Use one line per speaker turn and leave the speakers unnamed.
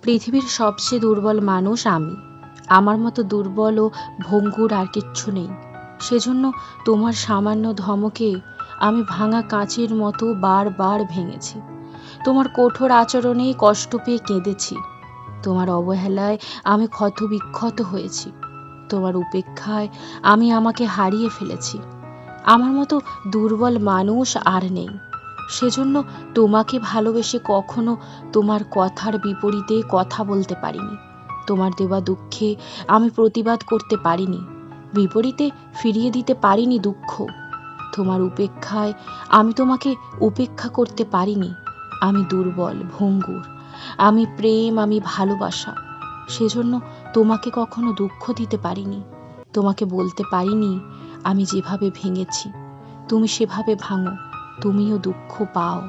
পৃথিবীর সবচেয়ে দুর্বল মানুষ আমি। আমার মতো দুর্বল ও ভঙ্গুর আর কিচ্ছু নেই। সেজন্য তোমার সামান্য ধমকে আমি ভাঙা কাঁচের মতো বারবার ভেঙেছি। তোমার কঠোর আচরণে কষ্ট পেয়ে কেঁদেছি। তোমার অবহেলায় আমি ক্ষতবিক্ষত হয়েছি। তোমার উপেক্ষায় আমি আমাকে হারিয়ে ফেলেছি। আমার মতো দুর্বল মানুষ আর নেই। সেজন্য তোমাকে ভালোবেসে কখনো তোমার কথার বিপরীতে কথা বলতে পারিনি। তোমার দেওয়া দুঃখে আমি প্রতিবাদ করতে পারিনি, বিপরীতে ফিরিয়ে দিতে পারিনি দুঃখ। তোমার উপেক্ষায় আমি তোমাকে উপেক্ষা করতে পারিনি। আমি দুর্বল, ভঙ্গুর। আমি প্রেম, আমি ভালোবাসা। সেজন্য তোমাকে কখনো দুঃখ দিতে পারিনি। তোমাকে বলতে পারিনি আমি যেভাবে ভেঙেছি তুমি সেভাবে ভাঙো, তুমিও দুঃখ পাও।